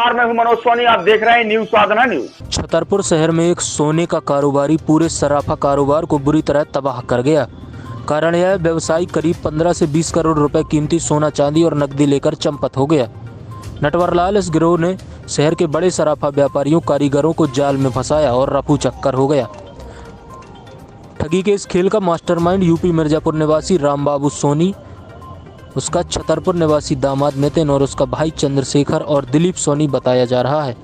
नमस्कार, मैं हूं मनोज सोनी। आप देख रहे हैं न्यूज साधना न्यूज। छतरपुर शहर में एक सोने का कारोबारी पूरे सराफा कारोबार को बुरी तरह तबाह कर गया। कारण यह व्यवसायी करीब 15 से 20 करोड़ रुपए कीमती सोना चांदी और नकदी लेकर चंपत हो गया। नटवरलाल इस गिरोह ने शहर के बड़े सराफा व्यापारियों कारीगरों को जाल में फंसाया और रफू चक्कर हो गया। ठगी के इस खेल का मास्टरमाइंड यूपी मिर्जापुर निवासी रामबाबू सोनी, उसका छतरपुर निवासी दामाद नितिन और उसका भाई चंद्रशेखर और दिलीप सोनी बताया जा रहा है।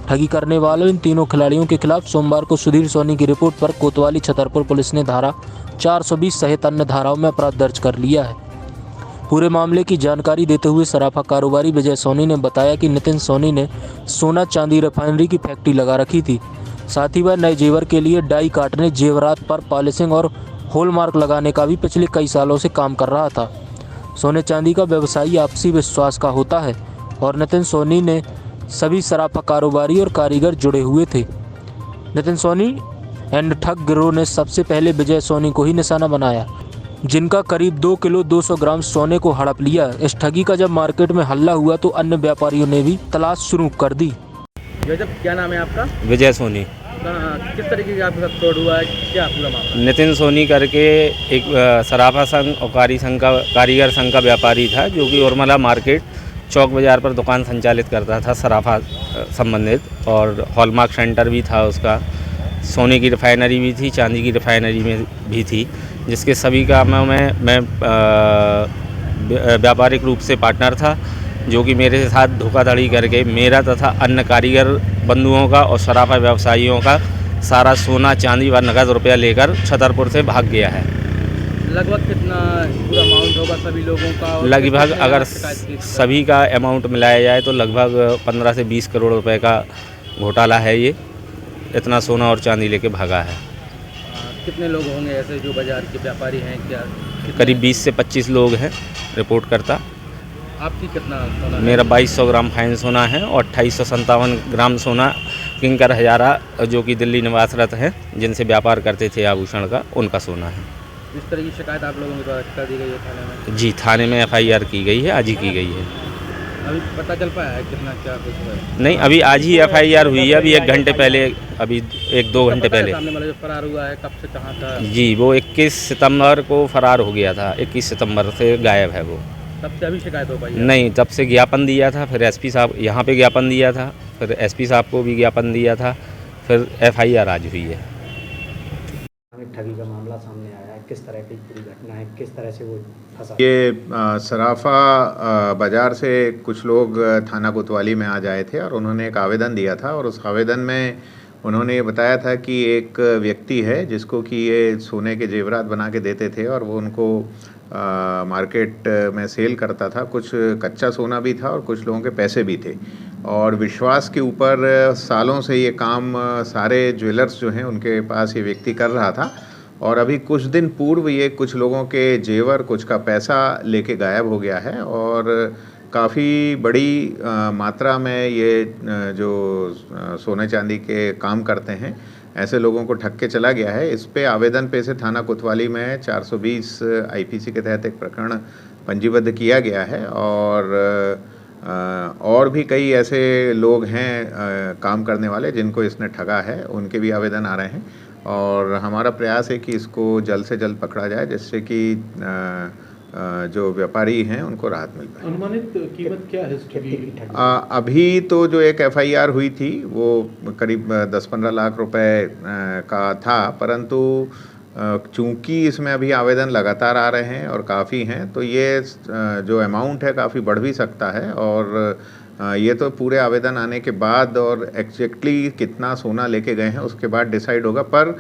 ठगी करने वाले इन तीनों खिलाड़ियों के खिलाफ सोमवार को सुधीर सोनी की रिपोर्ट पर कोतवाली छतरपुर पुलिस ने धारा 420 सहित अन्य धाराओं में अपराध दर्ज कर लिया है। पूरे मामले की जानकारी देते हुए सराफा कारोबारी विजय सोनी ने बताया कि नितिन सोनी ने सोना चांदी रिफाइनरी की फैक्ट्री लगा रखी थी। साथ ही वह नए जेवर के लिए डाई काटने, जेवरात पर पॉलिशिंग और हॉलमार्क लगाने का भी पिछले कई सालों से काम कर रहा था। सोने चांदी का व्यवसायी आपसी विश्वास का होता है और नितिन सोनी ने सभी सराफा कारोबारी और कारीगर जुड़े हुए थे। नितिन सोनी एंड ठग गिरोह ने सबसे पहले विजय सोनी को ही निशाना बनाया, जिनका करीब 2 किलो 200 ग्राम सोने को हड़प लिया। इस ठगी का जब मार्केट में हल्ला हुआ तो अन्य व्यापारियों ने भी तलाश शुरू कर दी। क्या नाम है आपका? विजय सोनी। किस तरीके का आपके साथ फ्रॉड हुआ है, क्या पूरा मामला? नितिन सोनी करके एक सराफा संघ और कारीगर संघ का व्यापारी था, जो कि उर्मिला मार्केट चौक बाज़ार पर दुकान संचालित करता था सराफा संबंधित, और हॉलमार्क सेंटर भी था उसका। सोने की रिफाइनरी भी थी, चांदी की रिफाइनरी में भी थी, जिसके सभी कामों में मैं व्यापारिक रूप से पार्टनर था, जो कि मेरे साथ धोखाधड़ी करके मेरा तथा अन्य कारीगर बंधुओं का और सराफा व्यवसायियों का सारा सोना चांदी व नगद रुपया लेकर छतरपुर से भाग गया है। लगभग कितना पूरा अमाउंट होगा सभी लोगों का? लगभग अगर सभी का अमाउंट मिलाया जाए तो लगभग 15 से 20 करोड़ रुपए का घोटाला है। ये इतना सोना और चांदी लेके भागा है। कितने लोग होंगे ऐसे जो बाजार के व्यापारी हैं? क्या करीब 20 से 25 लोग हैं रिपोर्ट करता। आपकी कितना सोना? मेरा 2200 ग्राम फाइन सोना है और 2857 ग्राम सोना किंकर हजारा, जो कि दिल्ली निवासरत हैं, जिनसे व्यापार करते थे आभूषण का, उनका सोना है। इस तरह की शिकायत आप लोगों द्वारा कर दी गई है थाने में? जी, थाने में FIR की गई है, आज ही की गई है। अभी पता चल पाया है कितना क्या कुछ हुआ है? नहीं, अभी आज ही FIR हुई है, अभी 1 घंटे पहले, अभी 1-2 घंटे पहले। सामने वाला जो फरार हुआ है कब से कहाँ था? जी, वो 21 सितंबर को फरार हो गया था। 21 सितंबर से गायब है वो। तब से अभी शिकायत हो पाई है? नहीं, तब से ज्ञापन दिया था, फिर SP साहब यहाँ पे ज्ञापन दिया था, फिर SP साहब को भी ज्ञापन दिया था, फिर FIR आज हुई है। ठगी का मामला सामने आया है, किस तरह की पूरी घटना है, किस तरह से वो फंसा? ये सराफा बाज़ार से कुछ लोग थाना कोतवाली में आज आए थे और उन्होंने एक आवेदन दिया था, और उस आवेदन में उन्होंने ये बताया था कि एक व्यक्ति है जिसको कि ये सोने के जेवरात बना के देते थे और वो उनको मार्केट में सेल करता था। कुछ कच्चा सोना भी था और कुछ लोगों के पैसे भी थे, और विश्वास के ऊपर सालों से ये काम सारे ज्वेलर्स जो हैं उनके पास ये व्यक्ति कर रहा था। और अभी कुछ दिन पूर्व ये कुछ लोगों के जेवर, कुछ का पैसा लेके गायब हो गया है, और काफ़ी बड़ी मात्रा में ये जो सोने चांदी के काम करते हैं ऐसे लोगों को ठग के चला गया है। इस पे आवेदन पे से थाना कोतवाली में 420 IPC के तहत एक प्रकरण पंजीबद्ध किया गया है, और भी कई ऐसे लोग हैं काम करने वाले जिनको इसने ठगा है, उनके भी आवेदन आ रहे हैं, और हमारा प्रयास है कि इसको जल्द से जल्द पकड़ा जाए, जिससे कि जो व्यापारी हैं उनको राहत मिल पाए। अनुमानित कीमत क्या है इसकी? अभी तो जो एक FIR हुई थी वो करीब 10-15 लाख रुपए का था, परंतु चूंकि इसमें अभी आवेदन लगातार आ रहे हैं और काफ़ी हैं, तो ये जो अमाउंट है काफ़ी बढ़ भी सकता है। और ये तो पूरे आवेदन आने के बाद और एग्जैक्टली कितना सोना लेके गए हैं उसके बाद डिसाइड होगा, पर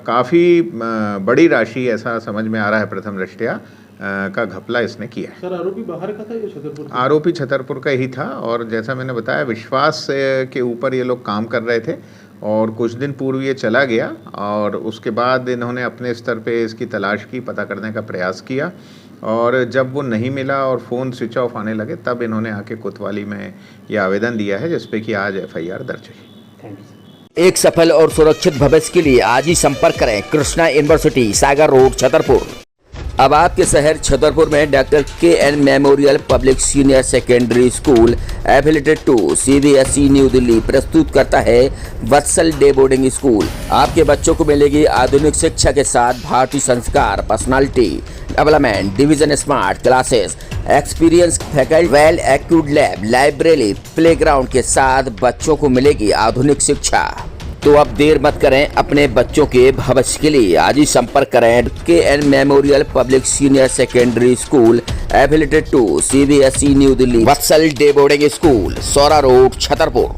काफ़ी बड़ी राशि ऐसा समझ में आ रहा है प्रथम दृष्टया का घपला इसने किया है। सर, आरोपी बाहर का था या छतरपुर? आरोपी छतरपुर का ही था, और जैसा मैंने बताया विश्वास के ऊपर ये लोग काम कर रहे थे, और कुछ दिन पूर्व ये चला गया, और उसके बाद इन्होंने अपने स्तर पे इसकी तलाश की, पता करने का प्रयास किया, और जब वो नहीं मिला और फ़ोन स्विच ऑफ आने लगे तब इन्होंने आके कोतवाली में ये आवेदन दिया है, जिसपे कि आज FIR दर्ज है। एक सफल और सुरक्षित भविष्य के लिए आज ही संपर्क करें कृष्णा यूनिवर्सिटी, सागर रोड, छतरपुर। अब आपके शहर छतरपुर में doctor KN memorial public senior secondary school affiliated to CBSE new Delhi प्रस्तुत करता है वत्सल डे बोर्डिंग स्कूल। आपके बच्चों को मिलेगी आधुनिक शिक्षा के साथ भारतीय संस्कार, personality development, division smart classes, experience faculty, well accrued lab, library, playground के साथ बच्चों को मिलेगी आधुनिक शिक्षा। तो अब देर मत करें, अपने बच्चों के भविष्य के लिए आज ही संपर्क करें KN memorial public senior secondary school affiliated to CBSE new Delhi, Vatsal day boarding school, Saura road, Chhatarpur.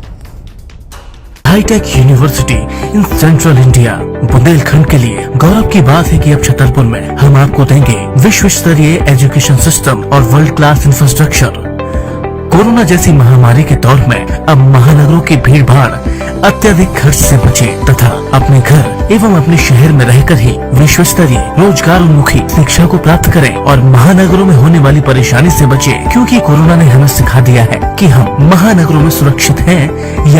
Hitech university in central India Bundelkhand के लिए गौरव की बात है कि अब छतरपुर में हम आपको देंगे विश्व स्तरीय एजुकेशन सिस्टम और वर्ल्ड क्लास इंफ्रास्ट्रक्चर। कोरोना जैसी महामारी के दौर में अब महानगरों की भीड़ भाड़ अत्यधिक खर्च से बचे तथा अपने घर एवं अपने शहर में रहकर ही विश्व स्तरीय रोजगार उन्मुखी शिक्षा को प्राप्त करें और महानगरों में होने वाली परेशानी से बचे, क्योंकि कोरोना ने हमें सिखा दिया है कि हम महानगरों में सुरक्षित हैं या